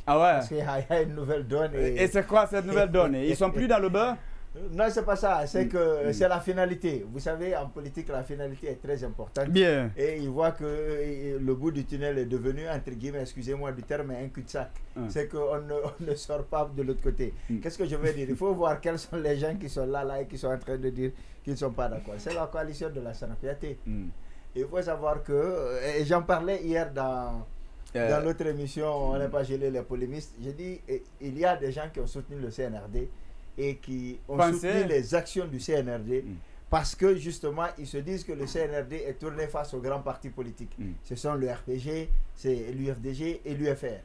Ah ouais. Parce qu'il y a une nouvelle donne. Et c'est quoi cette nouvelle donne? Ils sont plus dans le beurre? Non, c'est pas ça. C'est que c'est la finalité. Vous savez, en politique, la finalité est très importante. Bien. Et il voit que le bout du tunnel est devenu, entre guillemets, excusez-moi du terme, un cul-de-sac. C'est qu'on ne sort pas de l'autre côté. Qu'est-ce que je veux dire? Il faut voir quels sont les gens qui sont là et qui sont en train de dire qu'ils ne sont pas d'accord. C'est la coalition de la Sanakouyaté. Il faut savoir que, et j'en parlais hier dans l'autre émission, on n'est pas gelé les polémistes, j'ai dit, il y a des gens qui ont soutenu le CNRD et qui ont soutenu les actions du CNRD parce que justement ils se disent que le CNRD est tourné face aux grands partis politiques. Ce sont le RPG, c'est l'UFDG et l'UFR.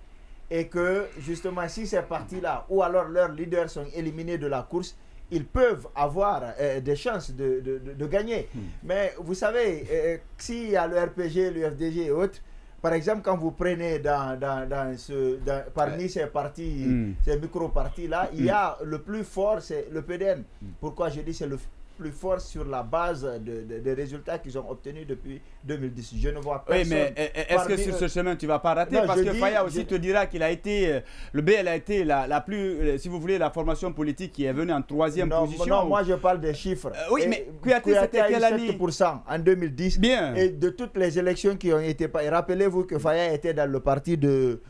Et que justement si ces partis-là ou alors leurs leaders sont éliminés de la course, ils peuvent avoir des chances de gagner. Mais vous savez, s'il y a le RPG, l'UFDG et autres, par exemple, quand vous prenez parmi ces partis, ces micro-partis-là, il y a le plus fort, c'est le PDN. Pourquoi je dis c'est le plus fort sur la base des résultats qu'ils ont obtenus depuis 2010. Je ne vois pas. Oui, mais est-ce que sur ce chemin, tu ne vas pas rater? Non, parce que Faya aussi te dira qu'il a été, le BL a été la plus, si vous voulez, la formation politique qui est venue en troisième position. Non, moi je parle des chiffres. Oui, mais Kouyaté c'était quelle année? 7% en 2010. Bien. Et de toutes les élections qui ont été... Rappelez-vous que Faya était dans le parti de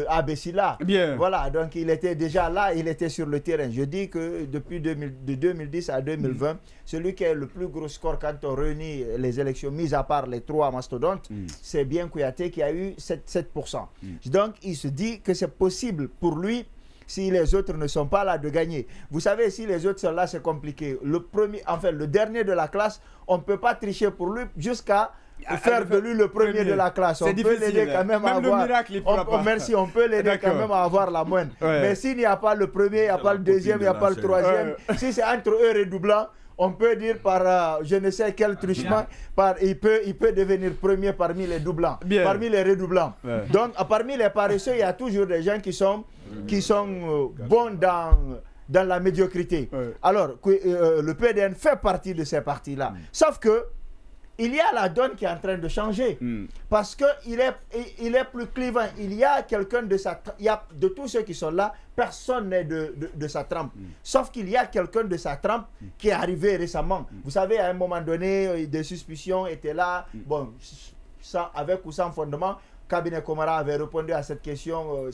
Abessila. Bien. Voilà, donc il était déjà là, il était sur le terrain. Je dis que depuis de 2010 à 2020, celui qui a le plus gros score quand on réunit les élections, mis à part les trois mastodontes, c'est bien Kouyaté qui a eu 7%. Donc il se dit que c'est possible pour lui, si les autres ne sont pas là, de gagner. Vous savez, si les autres sont là, c'est compliqué. Le dernier de la classe, on ne peut pas tricher pour lui jusqu'à faire de lui le premier de la classe. On peut l'aider quand même à avoir... Merci, on peut l'aider quand même à avoir la moindre. Mais s'il n'y a pas le premier, il n'y a pas le deuxième, il n'y a pas le troisième, si c'est entre eux redoublant, on peut dire par je ne sais quel truchement, il peut devenir premier parmi les doublants, parmi les redoublants. Donc, parmi les paresseux, il y a toujours des gens qui sont bons dans la médiocrité. Alors, le PDN fait partie de ces partis-là. Sauf que il y a la donne qui est en train de changer. Parce qu'il est plus clivant. Il y a quelqu'un de tous ceux qui sont là, personne n'est de sa trempe. Sauf qu'il y a quelqu'un de sa trempe qui est arrivé récemment. Vous savez, à un moment donné, des suspicions étaient là. Bon, avec ou sans fondement. Cabinet Komara avait répondu à cette question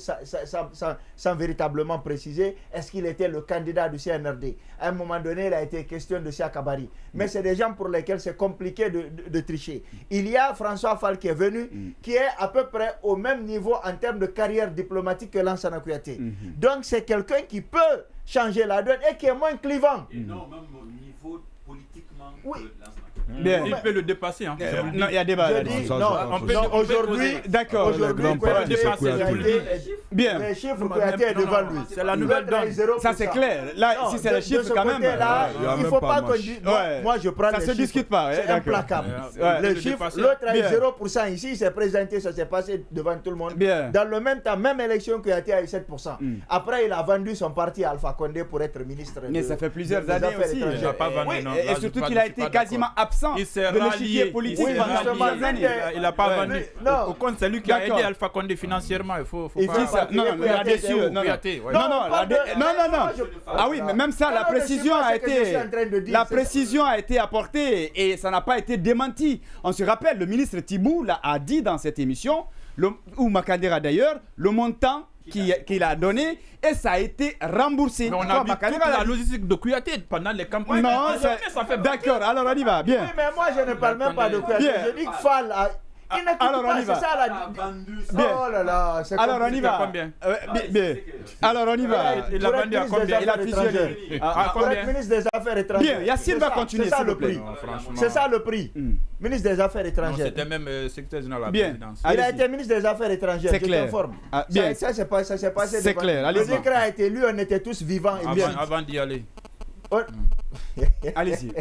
sans véritablement préciser est-ce qu'il était le candidat du CNRD. À un moment donné, il a été question de Siakabari. Mais c'est des gens pour lesquels c'est compliqué de tricher. Il y a François Fall qui est venu, qui est à peu près au même niveau en termes de carrière diplomatique que Lansana Kouyaté. Donc c'est quelqu'un qui peut changer la donne et qui est moins clivant. Et non, même au niveau politiquement que Lansana. Bien. Il peut le dépasser. Hein. Non, il y a débat. Aujourd'hui, d'accord. Aujourd'hui, bien. Les chiffres Kouyaté est devant lui. C'est la nouvelle donne. Ça c'est clair. Là, si c'est les chiffres quand même. Il ne faut pas qu'on dise. Moi, je prends les chiffres. Ça se discute pas. C'est implacable. Les chiffres, l'autre a eu 0% ici, il s'est présenté, ça s'est passé devant tout le monde. Dans le même temps, même élection Kouyaté a eu 7%. Après, il a vendu son parti à Alpha Condé pour être ministre. Mais ça fait plusieurs années aussi. Il n'a pas vendu. Et surtout qu'il a été quasiment absent de l'échiquier politique pendant plusieurs années. Il n'a pas vendu. Au compte, c'est lui qui a aidé Alpha Condé financièrement. Il faut pas... Non, il a déçu. Non. Ah oui, mais même ça, la précision a été apportée et ça n'a pas été démenti. On se rappelle, le ministre Tibou a dit dans cette émission, ou Makandera d'ailleurs, le montant qu'il a donné et ça a été remboursé. Mais on a vu toute la logistique de Kouyaté pendant les campagnes. Non, ça fait... D'accord, alors on y va, bien. Oui, mais moi je ne parle même pas de Kouyaté. Je dis que Fall a... Alors on y va. C'est ça la... Oh là là, c'est alors on y va. Combien? Bien. Alors on y va. Il a vendu à combien? Il a fusionné. À pour être ministre des Affaires étrangères. Bien, Yassine va continuer. C'est ça le prix. C'est ça le prix. Ministre des Affaires étrangères. C'était même secrétaire général de la présidence. Il a été ministre des Affaires étrangères. C'est clair. Bien. Ça s'est passé. C'est clair. Le décret a été lu, on était tous vivants et bien. Avant d'y aller. Allez-y.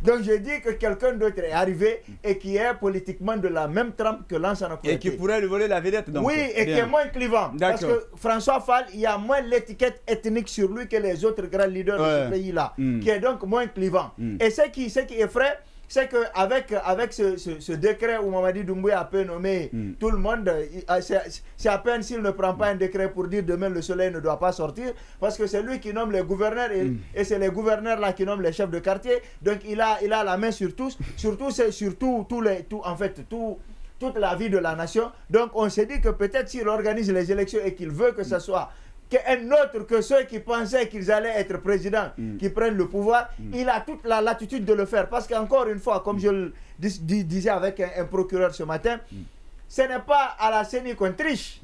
Donc je dis que quelqu'un d'autre est arrivé et qui est politiquement de la même trempe que Lansana Kouyaté. Et qui pourrait lui voler la vedette donc. Oui, et qui est moins clivant. Parce que François Fall, il y a moins l'étiquette ethnique sur lui que les autres grands leaders de ce pays-là, qui est donc moins clivant. Et ce qui effraie, c'est qu'avec ce décret où Mamadi Doumbouya a pu nommer tout le monde, c'est à peine s'il ne prend pas un décret pour dire demain le soleil ne doit pas sortir, parce que c'est lui qui nomme les gouverneurs et c'est les gouverneurs là qui nomment les chefs de quartier. Donc il a la main sur tous, toute la vie de la nation. Donc on s'est dit que peut-être s'il organise les élections et qu'il veut que ce soit qu'un autre que ceux qui pensaient qu'ils allaient être présidents, qui prennent le pouvoir, il a toute la latitude de le faire. Parce qu'encore une fois, comme je le disais avec un procureur ce matin, ce n'est pas à la CENI qu'on triche,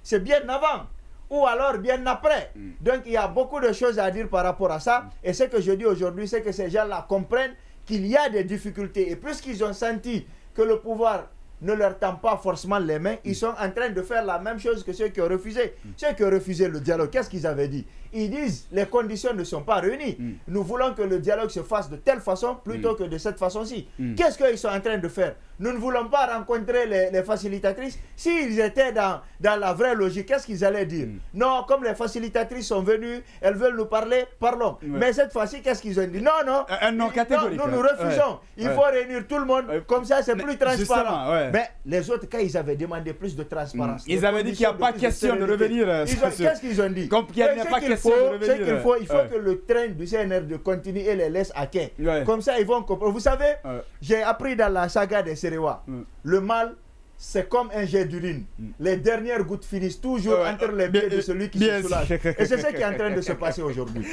c'est bien avant ou alors bien après. Donc il y a beaucoup de choses à dire par rapport à ça. Et ce que je dis aujourd'hui, c'est que ces gens-là comprennent qu'il y a des difficultés. Et puisqu'ils ont senti que le pouvoir ne leur tend pas forcément les mains, ils sont en train de faire la même chose que ceux qui ont refusé. Ceux qui ont refusé le dialogue, qu'est-ce qu'ils avaient dit? Ils disent les conditions ne sont pas réunies. Nous voulons que le dialogue se fasse de telle façon plutôt que de cette façon-ci. Qu'est-ce qu'ils sont en train de faire? Nous ne voulons pas rencontrer les facilitatrices. S'ils étaient dans la vraie logique, qu'est-ce qu'ils allaient dire? Non, comme les facilitatrices sont venues, elles veulent nous parler, parlons. Mais cette fois-ci, qu'est-ce qu'ils ont dit? Non, un non catégorique. Nous refusons. Il faut réunir tout le monde. Comme ça, c'est plus transparent. Mais les autres, quand ils avaient demandé plus de transparence, ils avaient dit qu'il n'y a pas question de revenir. Qu'est-ce qu'ils ont dit? Comme qu'il n'y a pas question de revenir. Il faut que le train du CNRD continue et les laisse à quai. Comme ça, ils vont comprendre. Vous savez, j'ai appris dans la saga des Serewa, le mal, c'est comme un jet d'urine. Les dernières gouttes finissent toujours entre les pieds de celui qui se soulage. Et c'est ce qui est en train de se passer aujourd'hui.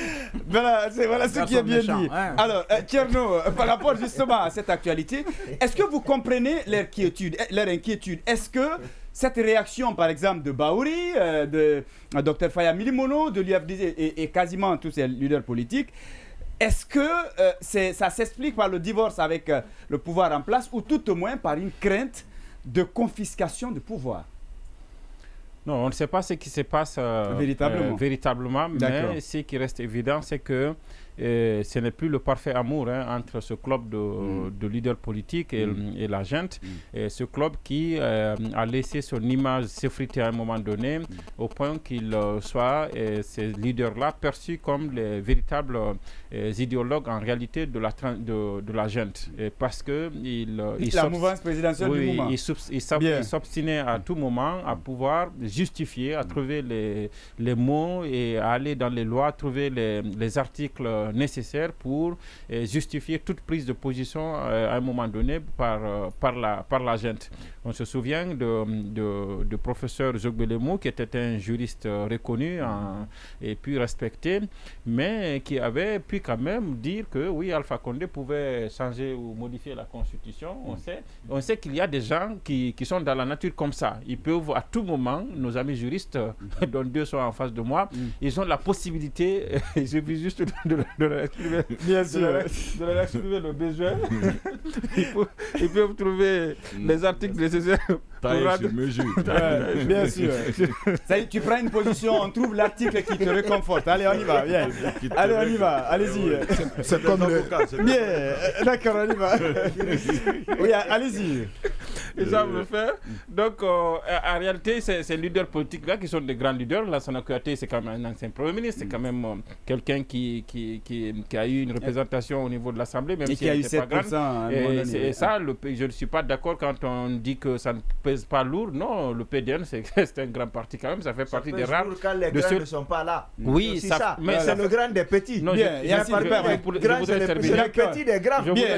Voilà ce qui est bien dit. Alors, Thierno, par rapport justement à cette actualité, est-ce que vous comprenez leur inquiétude? Est-ce que cette réaction, par exemple, de Baouri, de Dr Faya Milimono, de l'UFDG et quasiment tous ces leaders politiques, est-ce que ça s'explique par le divorce avec le pouvoir en place ou tout au moins par une crainte de confiscation de pouvoir? Non, on ne sait pas ce qui se passe véritablement, mais ce qui reste évident, c'est que ce n'est plus le parfait amour entre ce club de leaders politiques et la gente. Ce club qui a laissé son image s'effriter à un moment donné, au point qu'il soit, ces leaders-là, perçus comme les véritables idéologues en réalité de la gente. Parce que la mouvance présidentielle du moment. Il s'obstinait à tout moment à pouvoir justifier, à trouver les mots et à aller dans les lois, trouver les articles nécessaires pour justifier toute prise de position à un moment donné par la gente. On se souvient de professeur Zogbelemou, qui était un juriste reconnu et puis respecté, mais qui avait pu quand même dire que oui, Alpha Condé pouvait changer ou modifier la Constitution. On sait qu'il y a des gens qui sont dans la nature comme ça. Ils peuvent à tout moment, nos amis juristes, dont deux sont en face de moi, ils ont la possibilité, je vis juste de leur exprimer, de leur exprimer le besoin. Ils peuvent trouver les articles nécessaires bien sûr. Ça y est, tu prends une position, on trouve l'article qui te réconforte. Allez, on y va, viens. Allez, on y va, allez-y. C'est comme bien, d'accord, on y va. Oui, allez-y. Ils savent le faire. Donc, en réalité, ces leaders politiques-là, qui sont des grands leaders, Lansana Kouyaté, c'est quand même un ancien Premier ministre, c'est quand même quelqu'un qui a eu une représentation au niveau de l'Assemblée, même si elle n'était pas grande. Et ça, je ne suis pas d'accord quand on dit que ça ne pèse pas lourd. Non, le PDN, c'est un grand parti quand même, ça fait partie des rares. Quand les grands ne sont pas là. Oui, c'est ça. Mais c'est le grand des petits. Non, c'est le petit des grands. Bien,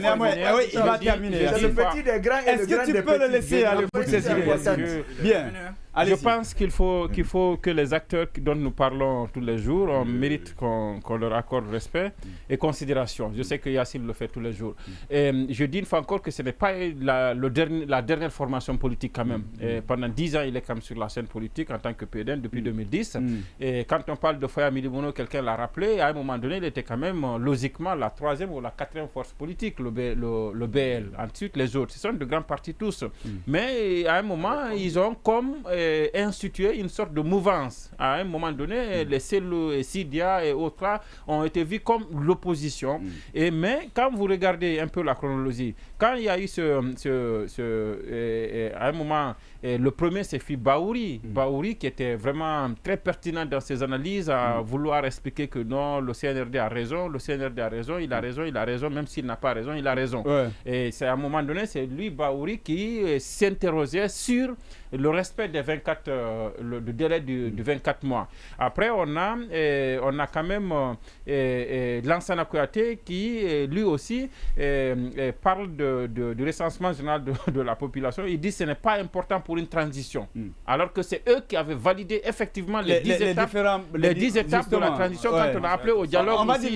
il va terminer. C'est le petit des grands et le grand des petits. Est-ce que tu peux le laisser aller pour ces idées? Bien. Je pense qu'il faut que les acteurs dont nous parlons tous les jours méritent qu'on leur accorde respect et considération. Je sais que Yassine le fait tous les jours. Et je dis une fois encore que ce n'est pas la dernière formation politique quand même. Et pendant 10 ans, il est quand même sur la scène politique en tant que PDN depuis 2010. Et quand on parle de Faya Milimono, quelqu'un l'a rappelé, à un moment donné, il était quand même logiquement la 3e ou la 4e force politique, le BL. Ensuite, les autres. Ce sont de grands partis tous. Mais à un moment, ils ont comme institué une sorte de mouvance. À un moment donné, les Cellou, Sidia et autres là, ont été vus comme l'opposition. Mais quand vous regardez un peu la chronologie, quand il y a eu à un moment, le premier c'est Bahouri. Bahouri qui était vraiment très pertinent dans ses analyses à vouloir expliquer que non, le CNRD a raison, le CNRD a raison, il a raison, même s'il n'a pas raison, il a raison. Ouais. Et c'est à un moment donné, c'est lui, Bahouri, qui s'interrogeait sur le respect des 24, le délai de 24 mois. Après, on a quand même Lansana Kouyaté qui, lui aussi, parle du recensement général de la population. Il dit que ce n'est pas important pour une transition. Alors que c'est eux qui avaient validé effectivement les 10 étapes de la transition quand on a appelé au dialogue. On va dire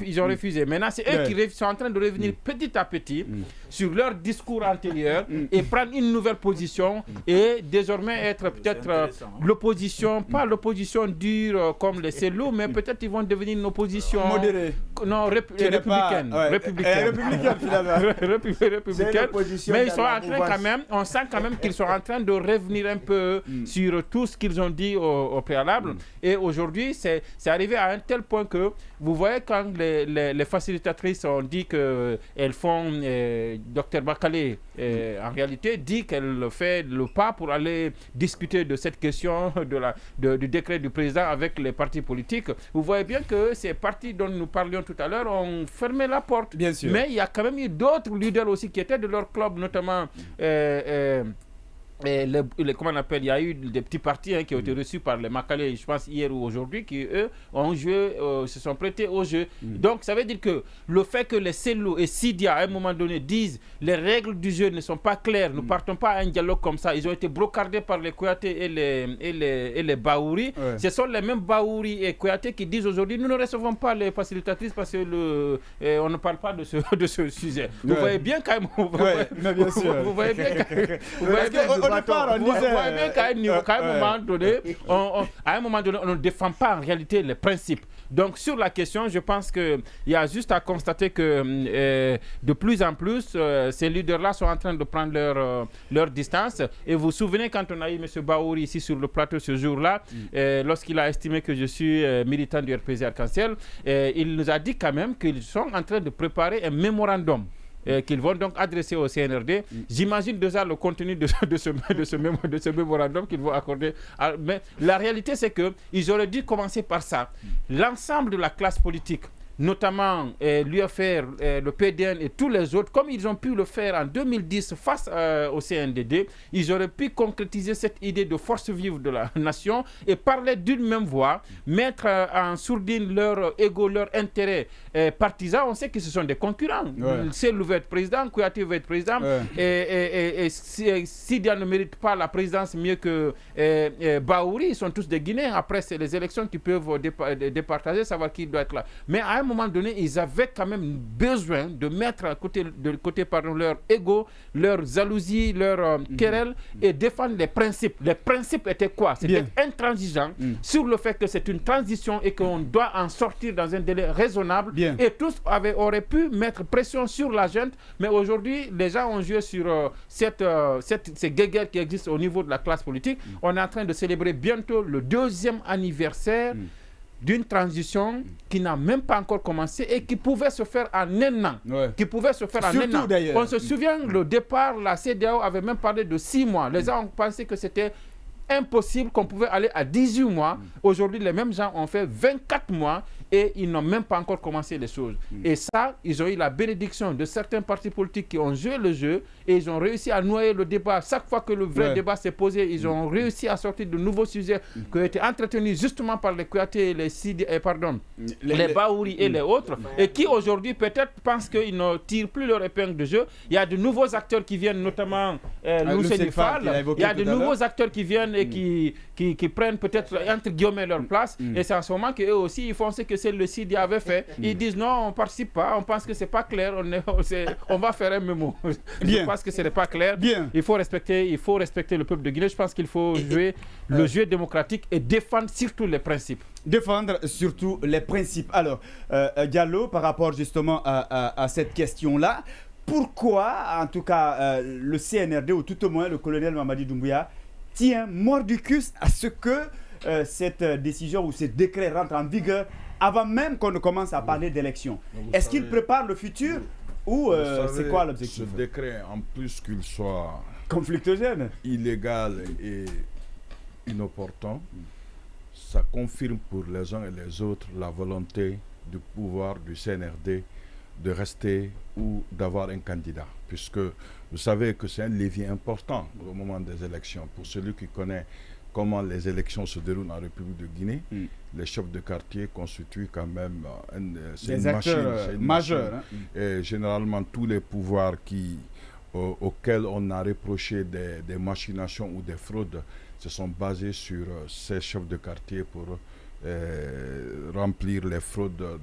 ils ont refusé. Maintenant, c'est eux qui sont en train de revenir petit à petit sur leur discours antérieur et prendre une nouvelle position et désormais être peut-être l'opposition, pas l'opposition dure comme les Cellou, mais peut-être ils vont devenir une opposition modérée. Non, républicaine. Républicaine finalement. Républicaine. Mais ils sont en train quand même, on sent quand même qu'ils sont en train de revenir un peu sur tout ce qu'ils ont dit au préalable. Et aujourd'hui, c'est arrivé à un tel point que vous voyez quand les facilitatrices ont dit qu'elles font, Dr Bakale en réalité dit qu'elle fait le pas pour aller discuter de cette question du décret du président avec les partis politiques. Vous voyez bien que ces partis dont nous parlions tout à l'heure ont fermé la porte. Bien sûr. Mais il y a quand même eu d'autres leaders aussi qui étaient de leur club, notamment comment on appelle, il y a eu des petits partis qui ont été reçus par les Makalé, je pense hier ou aujourd'hui, qui eux ont joué, se sont prêtés au jeu. Donc ça veut dire que le fait que les Cellou et Sidia à un moment donné disent les règles du jeu ne sont pas claires, nous ne partons pas à un dialogue comme ça, ils ont été brocardés par les Kouyaté et les Bahouri. Ouais. Ce sont les mêmes Bahouri et Kouyaté qui disent aujourd'hui nous ne recevons pas les facilitatrices parce que on ne parle pas de ce sujet. Vous voyez bien quand même. Vous voyez bien qu'à un moment donné, on ne défend pas en réalité les principes. Donc, sur la question, je pense qu'il y a juste à constater que de plus en plus, ces leaders-là sont en train de prendre leur distance. Et vous vous souvenez, quand on a eu M. Bahouri ici sur le plateau ce jour-là, lorsqu'il a estimé que je suis militant du RPG Arc-en-Ciel, il nous a dit quand même qu'ils sont en train de préparer un mémorandum qu'ils vont donc adresser au CNRD. J'imagine déjà le contenu de ce mémorandum qu'ils vont accorder. Mais la réalité, c'est qu'ils auraient dû commencer par ça. L'ensemble de la classe politique, notamment l'UFR, le PDN et tous les autres, comme ils ont pu le faire en 2010 face au CNDD, ils auraient pu concrétiser cette idée de force vive de la nation et parler d'une même voix, mettre en sourdine leur ego, leur intérêt partisan. On sait que ce sont des concurrents. Cellou veut être président, Kouyaté veut être président, et Sidia ne mérite pas la présidence mieux que Bahouri, ils sont tous des Guinéens. Après, c'est les élections qui peuvent départager, savoir qui doit être là. Mais à un moment donné, ils avaient quand même besoin de mettre de côté leur ego, leur jalousie, leur querelle et défendre les principes. Les principes étaient quoi? C'était intransigeant sur le fait que c'est une transition et qu'on doit en sortir dans un délai raisonnable. Et tous auraient pu mettre pression sur la junte, mais aujourd'hui, les gens ont joué sur ces guéguerres qui existent au niveau de la classe politique. On est en train de célébrer bientôt le 2e anniversaire d'une transition qui n'a même pas encore commencé et qui pouvait se faire en un an. On se souvient, le départ, la CEDEAO avait même parlé de 6 mois. Les gens ont pensé que c'était impossible, qu'on pouvait aller à 18 mois. Aujourd'hui, les mêmes gens ont fait 24 mois et ils n'ont même pas encore commencé les choses. Et ça, ils ont eu la bénédiction de certains partis politiques qui ont joué le jeu et ils ont réussi à noyer le débat. Chaque fois que le vrai débat s'est posé, ils ont réussi à sortir de nouveaux sujets qui ont été entretenus justement par les Kouyaté, les Bahouri et les autres, et qui aujourd'hui peut-être pensent qu'ils ne tirent plus leur épingle de jeu. Il y a de nouveaux acteurs qui viennent, notamment Loussé-Fall. Il y a de nouveaux acteurs qui viennent et qui prennent peut-être entre guillemets leur place. Et c'est en ce moment qu'eux aussi, ils font ce que le Sidia avait fait. Ils disent non, on ne participe pas, on pense que c'est pas clair, on va faire un mémo. Je pense que ce n'est pas clair. Il faut respecter le peuple de Guinée. Je pense qu'il faut jouer le jeu démocratique et défendre surtout les principes. Défendre surtout les principes. Alors, Diallo, par rapport justement à cette question-là, pourquoi, en tout cas, le CNRD, ou tout au moins le colonel Mamadi Doumbouya, tient mordicus à ce que cette décision ou ce décret rentre en vigueur avant même qu'on ne commence à parler d'élection. Est-ce qu'il prépare le futur ou c'est quoi l'objectif? Ce décret, en plus qu'il soit conflictogène, illégal et inopportun, ça confirme pour les uns et les autres la volonté du pouvoir du CNRD de rester ou d'avoir un candidat. Puisque vous savez que c'est un levier important au moment des élections. Pour celui qui connaît comment les élections se déroulent en République de Guinée, les chefs de quartier constituent quand même des acteurs majeurs. Et généralement, tous les pouvoirs auxquels on a reproché des machinations ou des fraudes se sont basés sur ces chefs de quartier pour remplir les fraudes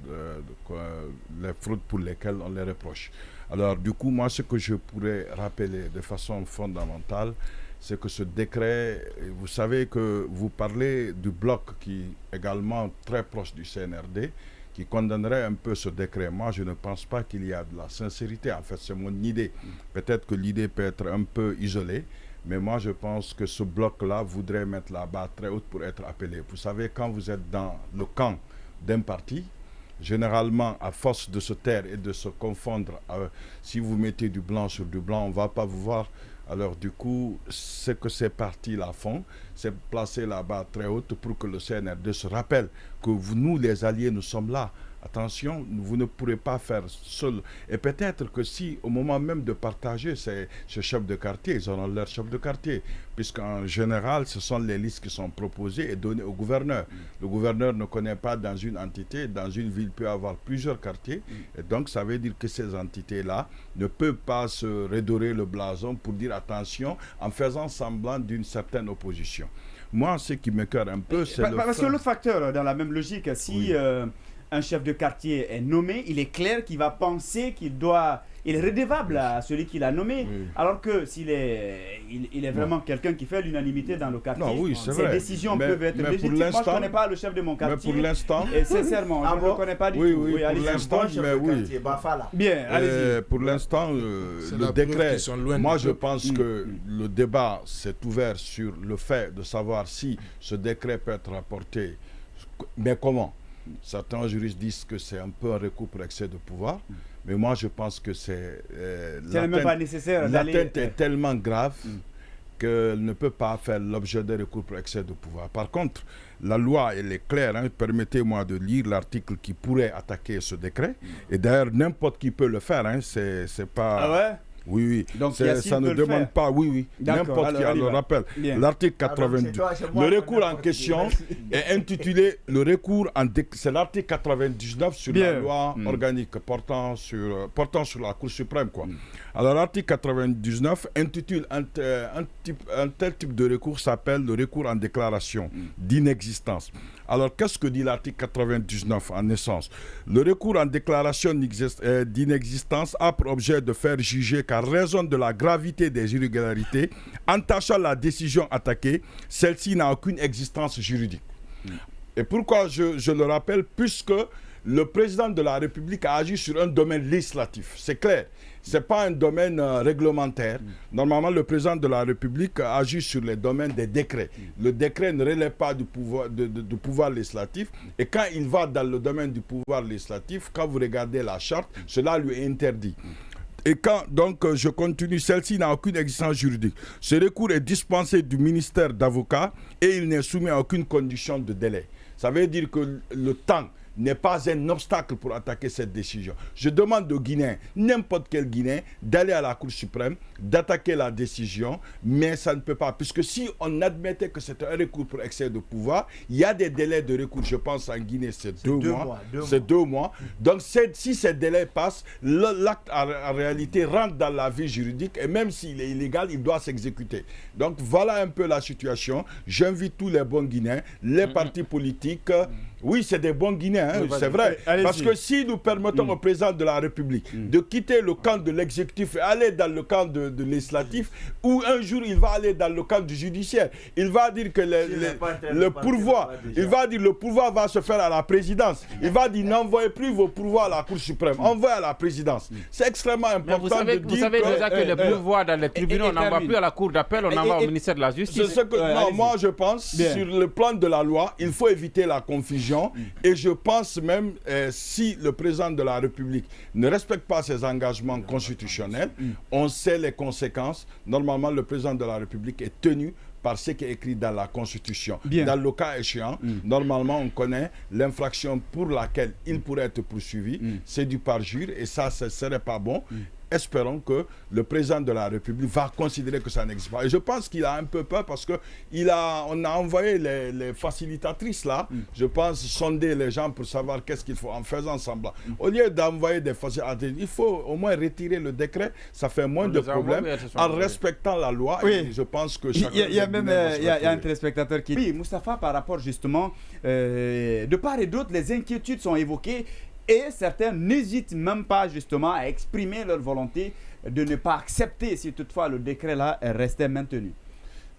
pour lesquelles on les reproche. Alors du coup, moi, ce que je pourrais rappeler de façon fondamentale, c'est que ce décret, vous savez que vous parlez du bloc qui est également très proche du CNRD, qui condamnerait un peu ce décret. Moi, je ne pense pas qu'il y a de la sincérité. En fait, c'est mon idée. Peut-être que l'idée peut être un peu isolée, mais moi, je pense que ce bloc-là voudrait mettre la barre très haute pour être appelé. Vous savez, quand vous êtes dans le camp d'un parti, généralement, à force de se taire et de se confondre, si vous mettez du blanc sur du blanc, on ne va pas vous voir. Alors, du coup, ce que ces partis-là font, c'est placer la barre très haute pour que le CNRD se rappelle que nous, les alliés, nous sommes là. Attention, vous ne pourrez pas faire seul. Et peut-être que si, au moment même de partager ces chefs de quartier, ils auront leur chef de quartier. Puisqu'en général, ce sont les listes qui sont proposées et données au gouverneur. Le gouverneur ne connaît pas dans une entité, dans une ville, peut avoir plusieurs quartiers. Et donc, ça veut dire que ces entités-là ne peuvent pas se redorer le blason pour dire attention en faisant semblant d'une certaine opposition. Moi, ce qui m'écoeure un peu, c'est parce que l'autre facteur, dans la même logique, si un chef de quartier est nommé, il est clair qu'il va penser qu'il est redevable à celui qui l'a nommé. Alors que s'il est, il est vraiment quelqu'un qui fait l'unanimité dans le quartier, ses décisions peuvent être légitimes. Moi, je ne connais pas le chef de mon quartier. Mais pour l'instant, et sincèrement, je ne le connais pas du tout. Oui, pour l'instant, Bien, allez-y. Pour l'instant, le décret, moi je pense que le débat s'est ouvert sur le fait de savoir si ce décret peut être rapporté, mais comment. Certains juristes disent que c'est un peu un recours pour excès de pouvoir, mais moi je pense que c'est même pas nécessaire. L'atteinte est tellement grave qu'elle ne peut pas faire l'objet d'un recours pour excès de pouvoir. Par contre, la loi, elle est claire. Permettez-moi de lire l'article qui pourrait attaquer ce décret. Et d'ailleurs, n'importe qui peut le faire. C'est pas... Ah ouais? Oui. Donc, ça ne demande pas, n'importe qui. Alors, rappelle, l'article 92. Le recours en question est intitulé c'est l'article 99 sur la loi organique portant sur la Cour suprême. Alors, l'article 99 intitule un tel type de recours s'appelle le recours en déclaration d'inexistence. Alors, qu'est-ce que dit l'article 99 en essence? Le recours en déclaration d'inexistence a pour objet de faire juger qu'à raison de la gravité des irrégularités entachant la décision attaquée, celle-ci n'a aucune existence juridique. Et pourquoi je le rappelle? Puisque le président de la République a agi sur un domaine législatif. C'est clair. Ce n'est pas un domaine réglementaire. Normalement, le président de la République agit sur les domaines des décrets. Le décret ne relève pas du pouvoir législatif. Et quand il va dans le domaine du pouvoir législatif, quand vous regardez la charte, cela lui est interdit. Et quand, donc, je continue, celle-ci n'a aucune existence juridique. Ce recours est dispensé du ministère d'avocat et il n'est soumis à aucune condition de délai. Ça veut dire que le temps n'est pas un obstacle pour attaquer cette décision. Je demande aux Guinéens, n'importe quel Guinéen, d'aller à la Cour suprême, d'attaquer la décision, mais ça ne peut pas. Puisque si on admettait que c'est un recours pour excès de pouvoir, il y a des délais de recours. Je pense en Guinée, c'est 2 mois. C'est 2 mois. Donc, si ces délais passent, l'acte en réalité rentre dans la vie juridique et même s'il est illégal, il doit s'exécuter. Donc, voilà un peu la situation. J'invite tous les bons Guinéens, les partis politiques, Oui, c'est des bons Guinéens, hein, c'est vrai. Parce que si nous permettons au président de la République de quitter le camp de l'exécutif et aller dans le camp de législatif, ou un jour il va aller dans le camp du judiciaire, il va dire que le pouvoir va se faire à la présidence. Il va dire n'envoyez plus vos pouvoirs à la Cour suprême, envoyez à la présidence. C'est extrêmement important de dire vous savez déjà que les pouvoirs dans les tribunaux, on n'envoie plus à la Cour d'appel, on envoie au ministère de la Justice. Non, moi je pense, sur le plan de la loi, il faut éviter la confusion. Et je pense même, si le président de la République ne respecte pas ses engagements constitutionnels, on sait les conséquences. Normalement, le président de la République est tenu par ce qui est écrit dans la Constitution. Dans le cas échéant, normalement, on connaît l'infraction pour laquelle il pourrait être poursuivi. C'est du parjure et ça, ce ne serait pas bon. Espérons que le président de la République va considérer que ça n'existe pas. Et je pense qu'il a un peu peur parce qu'on a envoyé les facilitatrices là, je pense, sonder les gens pour savoir qu'est-ce qu'il faut en faisant semblant. Au lieu d'envoyer des facilitatrices, il faut au moins retirer le décret, ça fait moins de problèmes en respectant la loi. Oui. Et je pense que il y a même un téléspectateur qui dit, oui, Moustapha, par rapport justement, de part et d'autre, les inquiétudes sont évoquées. Et certains n'hésitent même pas justement à exprimer leur volonté de ne pas accepter si toutefois le décret-là restait maintenu.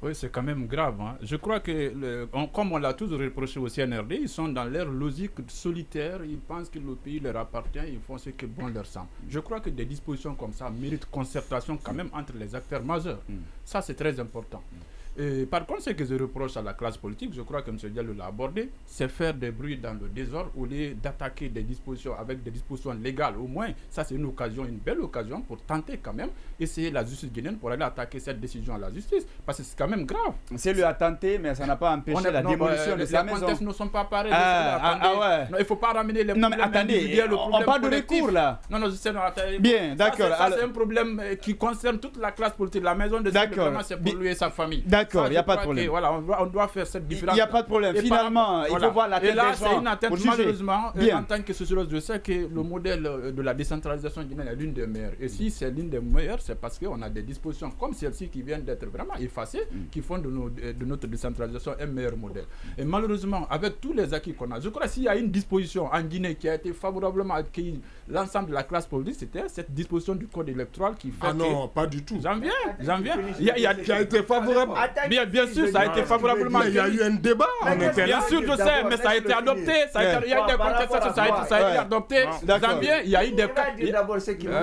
Oui, c'est quand même grave. Hein. Je crois que, comme on l'a toujours reproché au CNRD, ils sont dans leur logique solitaire, ils pensent que le pays leur appartient, ils font ce que bon leur semble. Je crois que des dispositions comme ça méritent concertation quand même entre les acteurs majeurs. Ça, c'est très important. Et par contre, ce que je reproche à la classe politique, je crois que M. Diallo l'a abordé, c'est faire des bruits dans le désordre au lieu d'attaquer des dispositions avec des dispositions légales. Au moins, ça c'est une occasion, une belle occasion pour tenter quand même, essayer la justice guinéenne pour aller attaquer cette décision à la justice, parce que c'est quand même grave. C'est lui a tenté, mais ça n'a pas empêché la démolition de sa maison. Les contextes ne sont pas pareils. Ouais. Non, il ne faut pas ramener les problèmes. Non mais attendez, on parle de recours là. Non, je sais, non, attendez. Bien, d'accord. Ça c'est un problème qui concerne toute la classe politique. La maison de vraiment c'est pour lui et sa famille. D'accord, il n'y a pas de problème. Voilà, on doit faire cette différence. Il n'y a pas de problème. Finalement, il faut voir la tête des gens. Et là, c'est une atteinte, malheureusement, en tant que sociologue, je sais que le modèle de la décentralisation guinéenne est l'une des meilleures. Et si c'est l'une des meilleures, c'est parce qu'on a des dispositions comme celle-ci qui viennent d'être vraiment effacées, qui font de notre décentralisation un meilleur modèle. Et malheureusement, avec tous les acquis qu'on a, je crois que s'il y a une disposition en Guinée qui a été favorablement accueillie l'ensemble de la classe politique, c'était cette disposition du code électoral qui fait non, pas du tout. J'en viens. Qui a été favorable. Bien sûr, ça a été favorablement. Il y a eu un débat. Bien sûr, je sais, mais ça a été adopté. Il y a eu des contestations, ça a été adopté. J'en viens, il y a eu des cas.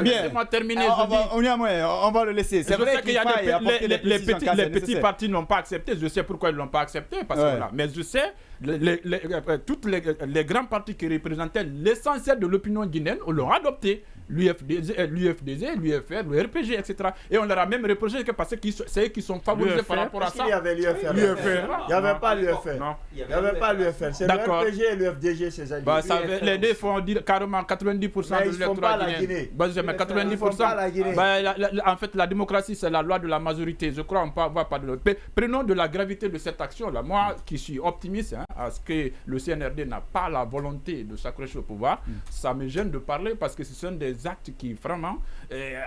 Bien, terminé. On va le laisser. C'est vrai qu'il y a les petits partis n'ont pas accepté. Je sais pourquoi ils ne l'ont pas accepté. Mais je sais, tous les grands partis qui représentaient l'essentiel de l'opinion guinéenne, on l'ont adopté. L'UFDG, l'UFR, le RPG, etc. Et on leur a même reproché que parce que c'est eux qui sont favorisés par rapport à ça. Il y avait l'UFR. Il n'y avait pas l'UFR. Non. Il n'y avait pas l'UFR. C'est le RPG et l'UFDG, ces alliés. Les deux font dire carrément 90% de l'électorat guinéen. Mais 90%. En fait, la démocratie, c'est la loi de la majorité. Je crois qu'on peut avoir pas de l'autre. Prenons de la gravité de cette action-là. Moi, qui suis optimiste à ce que le CNRD n'a pas la volonté de s'accrocher au pouvoir, ça me gêne de parler parce que ce sont des actes qui vraiment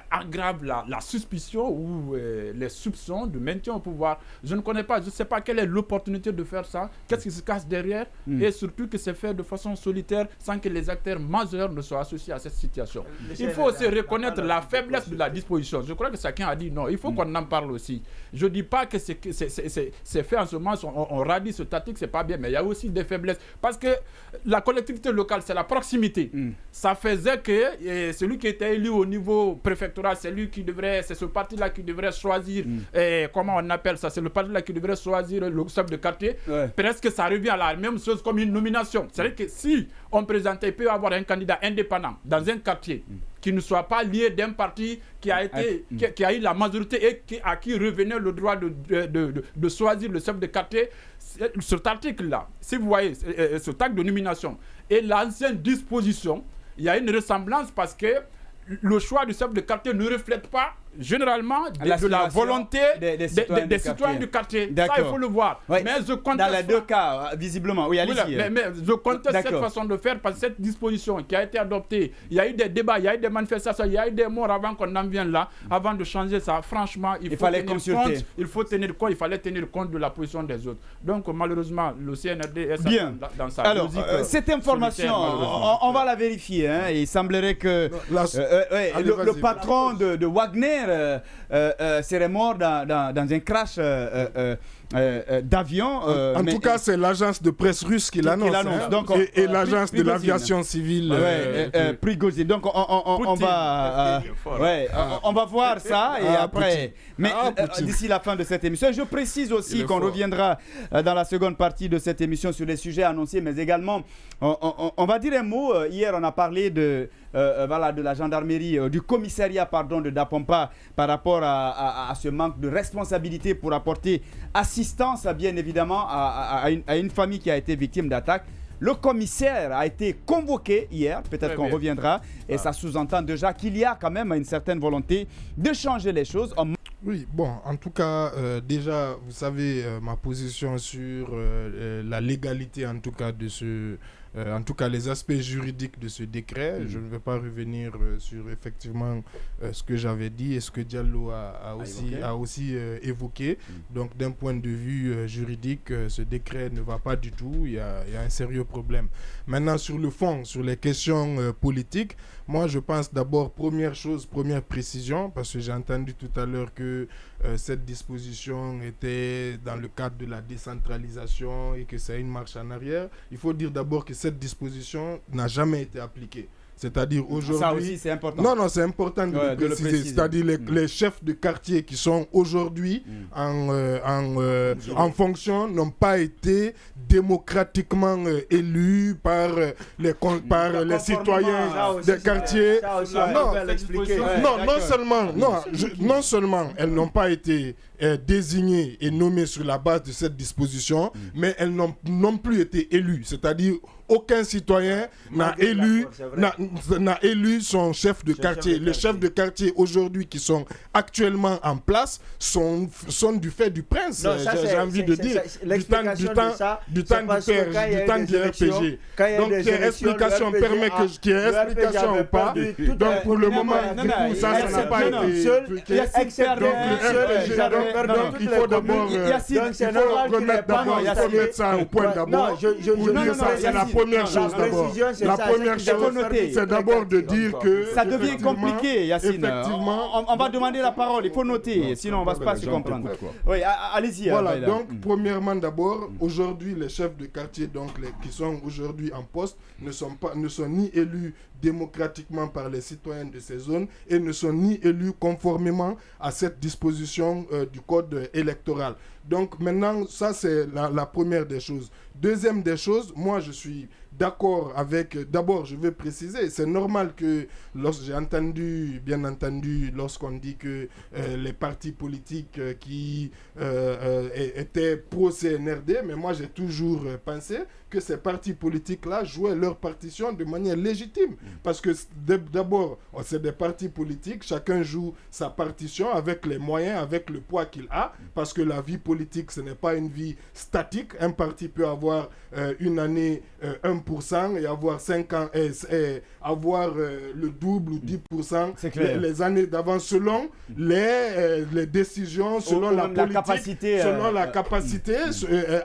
aggravent la suspicion ou les soupçons de maintien au pouvoir. Je ne connais pas, je ne sais pas quelle est l'opportunité de faire ça, qu'est-ce qui se cache derrière, et surtout que c'est fait de façon solitaire sans que les acteurs majeurs ne soient associés à cette situation. Il faut aussi reconnaître la faiblesse de la disposition. Je crois que chacun a dit non, il faut qu'on en parle aussi. Je ne dis pas que c'est fait en ce moment, on radie ce tactique, c'est pas bien, mais il y a aussi des faiblesses. Parce que la collectivité locale, c'est la proximité. Ça faisait que celui qui était élu au niveau préfectoral, c'est ce parti-là qui devrait choisir, comment on appelle ça, c'est le parti-là qui devrait choisir le chef de quartier. Presque ça revient à la même chose comme une nomination. C'est-à-dire que si on présentait, il peut y avoir un candidat indépendant dans un quartier qui ne soit pas lié d'un parti qui a eu la majorité et à qui revenait le droit de choisir le chef de quartier. Cet article-là, si vous voyez, cet acte de nomination et l'ancienne disposition, il y a une ressemblance parce que le choix du chef de quartier ne reflète pas généralement de la volonté des citoyens du quartier. Ça, il faut le voir. Oui. Mais je conteste dans les deux cas, visiblement. Oui, allez-y. Mais je conteste cette façon de faire parce que cette disposition qui a été adoptée, il y a eu des débats, il y a eu des manifestations, il y a eu des morts avant qu'on en vienne là. Avant de changer ça, franchement, il fallait consulter. Il faut tenir compte, il fallait tenir compte de la position des autres. Donc, malheureusement, le CNRD est dans sa logique. Alors, cette information, on va la vérifier. Hein. Il semblerait que le patron de Wagner serait mort dans un crash d'avion. En tout cas, c'est l'agence de presse russe qui l'annonce. Et l'agence de l'aviation civile. Prigozhin. Donc, on va voir ça et après. Mais d'ici la fin de cette émission, je précise aussi qu'on reviendra dans la seconde partie de cette émission sur les sujets annoncés, mais également, on va dire un mot. Hier, on a parlé de la gendarmerie, du commissariat de Dapompa par rapport à ce manque de responsabilité pour apporter assistance, bien évidemment, à une famille qui a été victime d'attaque. Le commissaire a été convoqué hier, peut-être qu'on reviendra, et ça sous-entend déjà qu'il y a quand même une certaine volonté de changer les choses. Oui, bon, en tout cas, déjà, vous savez ma position sur la légalité, en tout cas, de ce... en tout cas, les aspects juridiques de ce décret. Je ne vais pas revenir sur effectivement ce que j'avais dit et ce que Diallo a aussi évoqué. Donc, d'un point de vue juridique, ce décret ne va pas du tout. Il y a un sérieux problème. Maintenant, sur le fond, sur les questions politiques, moi, je pense d'abord, première précision, parce que j'ai entendu tout à l'heure que cette disposition était dans le cadre de la décentralisation et que c'est une marche en arrière. Il faut dire d'abord que cette disposition n'a jamais été appliquée. C'est-à-dire aujourd'hui... Ça aussi, c'est important. Non, c'est important de le préciser. C'est-à-dire les chefs de quartier qui sont aujourd'hui en fonction n'ont pas été démocratiquement élus par les citoyens des quartiers. Non seulement elles n'ont pas été désignées et nommées sur la base de cette disposition, mais elles n'ont non plus été élues. C'est-à-dire aucun citoyen n'a élu son chef de quartier. Les chefs de quartier aujourd'hui qui sont actuellement en place sont du fait du prince, j'ai envie de dire, du temps du RPG. Donc qu'il y ait explication, permet qu'il y ait explication ou pas. Donc pour le moment, ça n'a pas été... Donc il faut d'abord mettre ça au point d'abord. C'est la première chose d'abord. La première chose, c'est d'abord de dire que... Ça devient compliqué, Yacine. On va demander la parole, il faut noter, sinon on ne va pas se comprendre. Oui, allez-y. Voilà, donc premièrement d'abord, aujourd'hui les chefs de quartier qui sont aujourd'hui en poste ne sont ni élus démocratiquement par les citoyens de ces zones et ne sont ni élus conformément à cette disposition du code électoral. Donc maintenant, ça c'est la première des choses. Deuxième des choses, moi je suis d'accord avec... D'abord, je veux préciser, c'est normal que bien entendu, lorsqu'on dit que les partis politiques qui étaient pro-CNRD, mais moi j'ai toujours pensé que ces partis politiques-là jouaient leur partition de manière légitime. Parce que d'abord, c'est des partis politiques, chacun joue sa partition avec les moyens, avec le poids qu'il a, parce que la vie politique, ce n'est pas une vie statique. Un parti peut avoir une année 1% et avoir 5 ans, et avoir le double ou 10% les années d'avant, selon les décisions, selon la politique, selon la capacité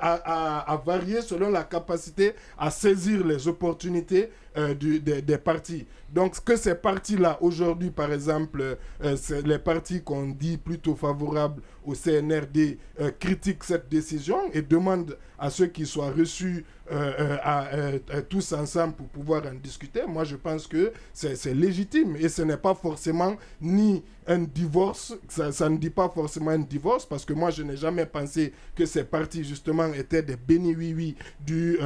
à varier, selon la capacité à saisir les opportunités des partis. Donc que ces partis-là, aujourd'hui par exemple, les partis qu'on dit plutôt favorables au CNRD critiquent cette décision et demandent à ceux qui soient reçus tous ensemble pour pouvoir en discuter. Moi je pense que c'est légitime et ce n'est pas forcément ni un divorce, ça ne dit pas forcément un divorce, parce que moi je n'ai jamais pensé que ces partis justement étaient des béni-oui-oui du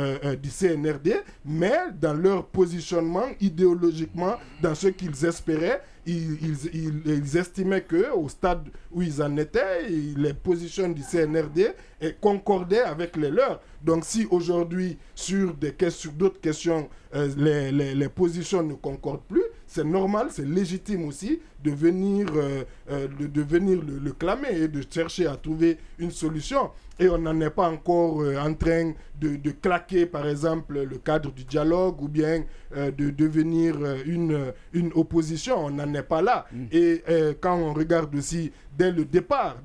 CNRD, mais dans leur positionnement idéologiquement, dans ce qu'ils espéraient, ils estimaient qu'au stade où ils en étaient, les positions du CNRD concordaient avec les leurs. Donc si aujourd'hui, sur d'autres questions, les positions ne concordent plus, c'est normal, c'est légitime aussi de venir le clamer et de chercher à trouver une solution. Et on n'en est pas encore en train de claquer, par exemple, le cadre du dialogue ou bien de devenir une opposition. On n'en est pas là. Et quand on regarde aussi, dès le départ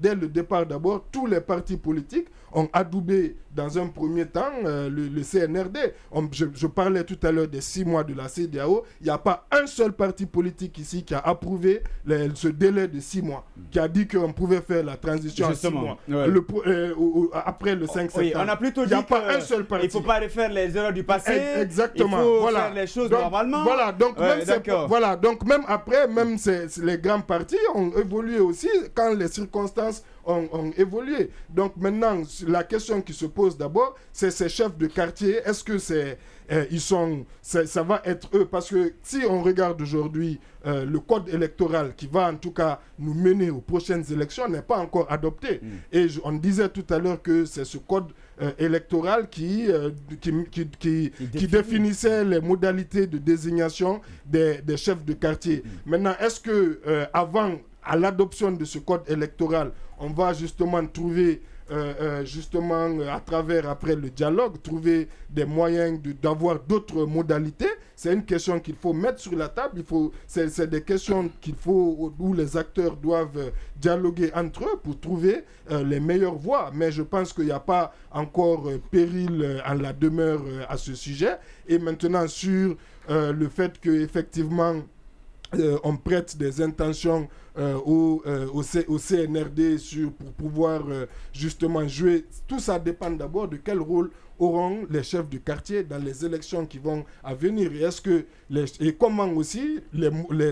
d'abord, tous les partis politiques ont adoubé dans un premier temps le CNRD. Je parlais tout à l'heure des 6 mois de la CEDEAO. Il n'y a pas un seul parti politique ici qui a approuvé ce délai de 6 mois, qui a dit qu'on pouvait faire la transition en 6 mois. Après le 5 septembre. Oui, on a plutôt dit qu'il ne faut pas refaire les erreurs du passé. Exactement. Il faut faire les choses normalement. Voilà, donc même après, les grands partis ont évolué aussi quand les circonstances ont évolué. Donc maintenant, la question qui se pose d'abord, c'est ces chefs de quartier. Est-ce que ça va être eux? Parce que si on regarde aujourd'hui le code électoral qui va en tout cas nous mener aux prochaines élections n'est pas encore adopté. Et on disait tout à l'heure que c'est ce code électoral qui définissait les modalités de désignation des chefs de quartier. Maintenant, est-ce que avant à l'adoption de ce code électoral, on va justement trouver, à travers après le dialogue, trouver des moyens d'avoir d'autres modalités? C'est une question qu'il faut mettre sur la table. C'est des questions où les acteurs doivent dialoguer entre eux pour trouver les meilleures voies. Mais je pense qu'il n'y a pas encore péril en la demeure à ce sujet. Et maintenant, sur le fait qu'effectivement, on prête des intentions au CNRD pour pouvoir justement jouer. Tout ça dépend d'abord de quel rôle auront les chefs de quartier dans les élections qui vont à venir. Et comment aussi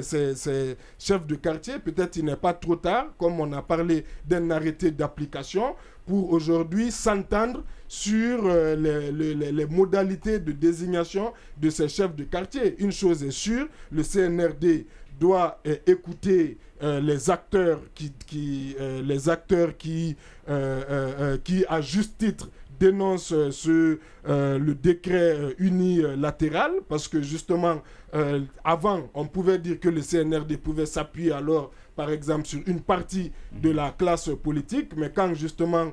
ces chefs de quartier, peut-être il n'est pas trop tard, comme on a parlé d'un arrêté d'application, pour aujourd'hui s'entendre sur les modalités de désignation de ces chefs de quartier. Une chose est sûre, le CNRD doit écouter les acteurs qui à juste titre dénoncent le décret unilatéral, parce que justement avant on pouvait dire que le CNRD pouvait s'appuyer alors par exemple sur une partie de la classe politique, mais quand justement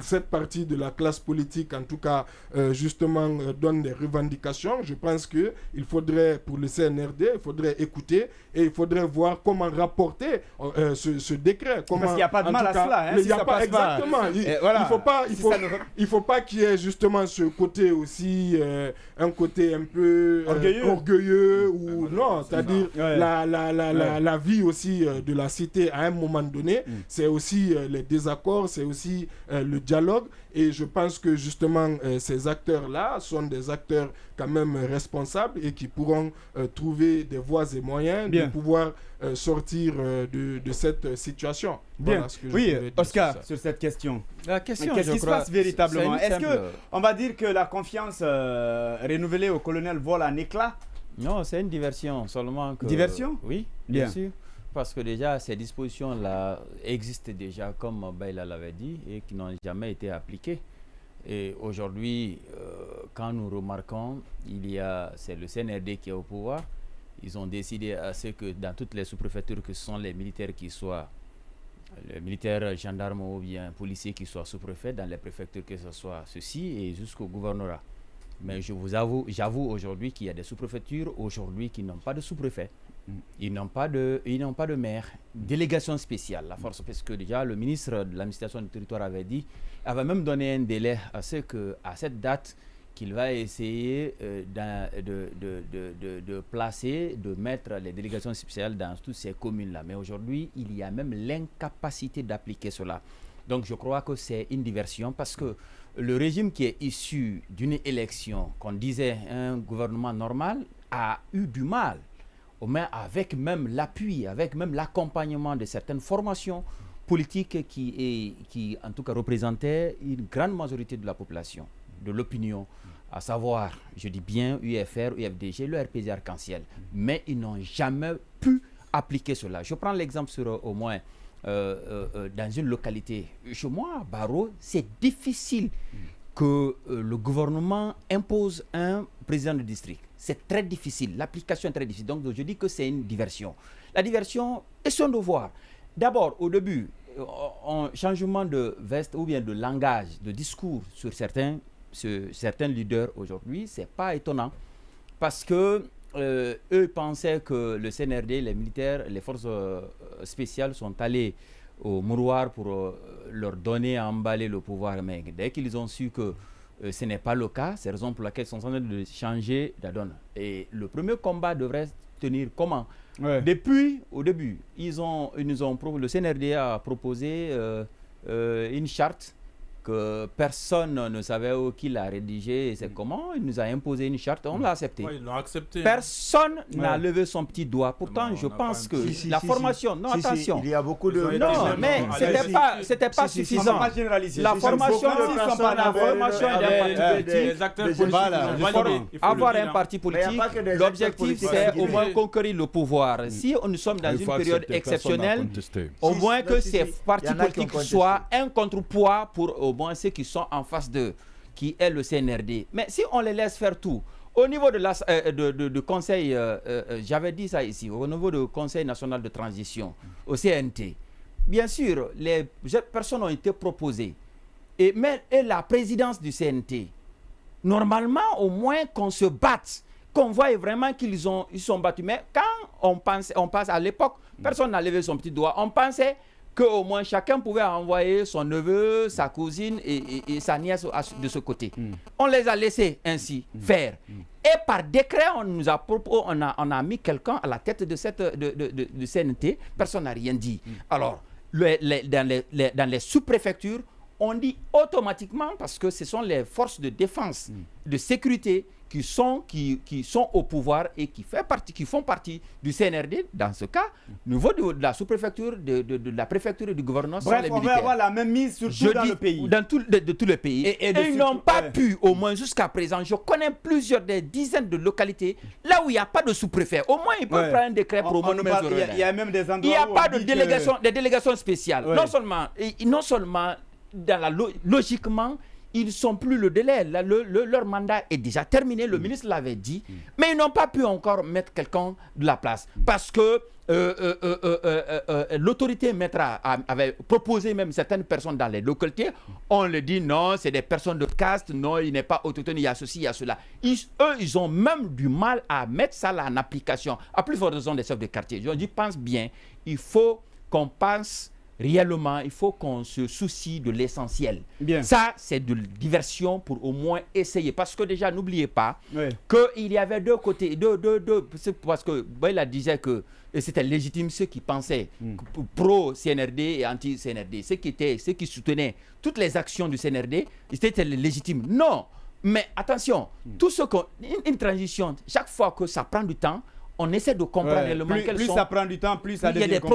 cette partie de la classe politique en tout cas justement donne des revendications, je pense que il faudrait, pour le CNRD, il faudrait écouter et il faudrait voir comment rapporter ce décret. Parce qu'il n'y a pas de mal à cela. Il n'y a pas exactement. Il faut pas qu'il y ait justement ce côté aussi, un côté un peu orgueilleux ou non, c'est-à-dire la vie aussi de la cité à un moment donné, c'est aussi les désaccords, c'est aussi le dialogue. Et je pense que justement ces acteurs-là sont des acteurs quand même responsables et qui pourront trouver des voies et moyens de pouvoir sortir de cette situation. Voilà ce que Oscar, sur cette question. Qu'est-ce qui se passe véritablement? Est-ce qu'on va dire que la confiance renouvelée au colonel vole en éclats? Non, c'est une diversion seulement. Diversion? Oui, bien sûr. Parce que déjà, ces dispositions-là existent déjà, comme Baïla l'avait dit, et qui n'ont jamais été appliquées. Et aujourd'hui, quand nous remarquons, c'est le CNRD qui est au pouvoir. Ils ont décidé à ce que dans toutes les sous-préfectures, que ce sont les militaires qui soient, les militaires, gendarmes ou bien policiers qui soient sous-préfets, dans les préfectures que ce soit ceci, et jusqu'au gouvernorat. Mais j'avoue aujourd'hui qu'il y a des sous-préfectures aujourd'hui qui n'ont pas de sous-préfet. Ils n'ont pas de maire. Délégation spéciale, la force, parce que déjà le ministre de l'administration du territoire avait même donné un délai à cette date qu'il va essayer de placer, de mettre les délégations spéciales dans toutes ces communes-là. Mais aujourd'hui, il y a même l'incapacité d'appliquer cela. Donc je crois que c'est une diversion, parce que le régime qui est issu d'une élection, qu'on disait un gouvernement normal, a eu du mal, avec même l'appui, avec même l'accompagnement de certaines formations politiques qui en tout cas représentaient une grande majorité de la population, de l'opinion, à savoir, je dis bien UFR, UFDG, le RPG Arc-en-Ciel. Mais ils n'ont jamais pu appliquer cela. Je prends l'exemple sur au moins dans une localité. Chez moi, à Baro, c'est difficile que le gouvernement impose un président de district. C'est très difficile, l'application est très difficile. Donc je dis que c'est une diversion. La diversion est son devoir. D'abord, au début, un changement de veste ou bien de langage, de discours sur certains leaders aujourd'hui, ce n'est pas étonnant. Parce que eux pensaient que le CNRD, les militaires, les forces spéciales sont allés au mouroir pour leur donner à emballer le pouvoir. Mais dès qu'ils ont su que ce n'est pas le cas, c'est la raison pour laquelle ils sont en train de changer la donne. Et le premier combat devrait tenir comment? Depuis, au début, le CNRD a proposé une charte que personne ne savait qui l'a rédigée et c'est comment. Il nous a imposé une charte, on l'a accepté. Ouais, ils l'ont accepté. Personne n'a levé son petit doigt. Pourtant, je pense que la formation... Non, attention. Il y a beaucoup de... Non, mais c'était pas suffisant. La formation des acteurs politiques. Avoir un parti politique, l'objectif, c'est au moins conquérir le pouvoir. Si nous sommes dans une période exceptionnelle, au moins que ces partis politiques soient un contrepoids pour au moins ceux qui sont en face d'eux, qui est le CNRD. Mais si on les laisse faire tout, au niveau de conseil, j'avais dit ça ici, au niveau du Conseil national de transition, au CNT, bien sûr, les personnes ont été proposées. Et la présidence du CNT, normalement, au moins qu'on se batte, qu'on voit vraiment qu'ils sont battus. Mais quand on passe à l'époque, personne n'a levé son petit doigt. On pensait qu'au moins chacun pouvait envoyer son neveu, sa cousine et sa nièce de ce côté. On les a laissés ainsi faire. Et par décret, on a mis quelqu'un à la tête de CNT. Personne n'a rien dit. Alors, dans les sous-préfectures, on dit automatiquement, parce que ce sont les forces de défense, de sécurité qui sont au pouvoir et qui font partie du CNRD, dans ce cas, au niveau de la sous-préfecture, de la préfecture et du gouvernement. Bref, on va avoir la même mise sur dans le pays. Dans tous les pays. Et ils n'ont pas pu, au moins jusqu'à présent, je connais des dizaines de localités, là où il n'y a pas de sous-préfet. Au moins, ils peuvent prendre un décret pour au moins il y a même des endroits il n'y a pas de délégation spéciale. Non seulement logiquement, ils ne sont plus le délai. Leur mandat est déjà terminé. Le ministre l'avait dit. Mais ils n'ont pas pu encore mettre quelqu'un de la place. Parce que l'autorité avait proposé même certaines personnes dans les localités. On le dit non, c'est des personnes de caste. Non, il n'est pas autochtone. Il y a ceci, il y a cela. Ils ont même du mal à mettre ça là en application. À plus forte raison des chefs de quartier. Je dis, pense bien. Il faut qu'on pense réellement, il faut qu'on se soucie de l'essentiel. Ça, c'est de diversion pour au moins essayer. Parce que déjà, n'oubliez pas qu'il y avait deux côtés. Parce que Baïla disait que c'était légitime ceux qui pensaient pro-CNRD et anti-CNRD. Ceux qui soutenaient toutes les actions du CNRD, c'était légitime. Non, mais attention, une transition, chaque fois que ça prend du temps, on essaie de comprendre réellement plus ça prend du temps, plus ça devient compliqué. Il y a des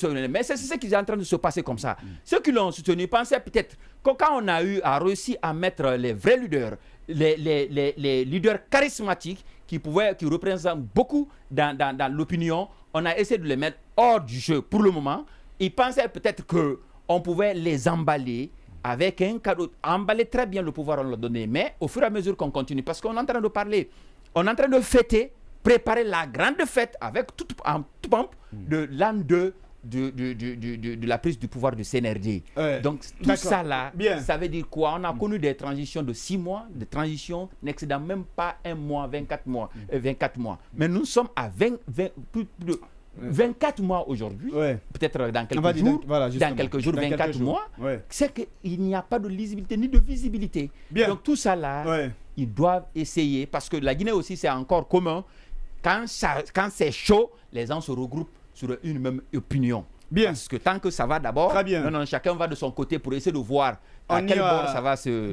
problèmes. Mais c'est ce qui est en train de se passer comme ça. Ceux qui l'ont soutenu pensaient peut-être que quand on a réussi à mettre les vrais leaders, les leaders charismatiques qui représentent beaucoup dans l'opinion, on a essayé de les mettre hors du jeu pour le moment. Ils pensaient peut-être qu'on pouvait les emballer avec un cadeau, emballer très bien le pouvoir, on l'a donné. Mais au fur et à mesure qu'on continue, parce qu'on est en train de parler, on est en train de fêter, préparer la grande fête avec toute pompe de l'an 2 de la prise du pouvoir du CNRD. Donc tout ça là, ça veut dire quoi? On a connu des transitions de 6 mois, des transitions n'excédant même pas 1 mois, 24 mois. Mais nous sommes à plus de 24 mois aujourd'hui, peut-être dans quelques jours, 24 mois, c'est qu'il n'y a pas de lisibilité ni de visibilité. Donc tout ça là, ils doivent essayer, parce que la Guinée aussi c'est encore commun. Quand c'est chaud, les gens se regroupent sur une même opinion. Parce que tant que ça va d'abord, chacun va de son côté pour essayer de voir à quel bord ça va se...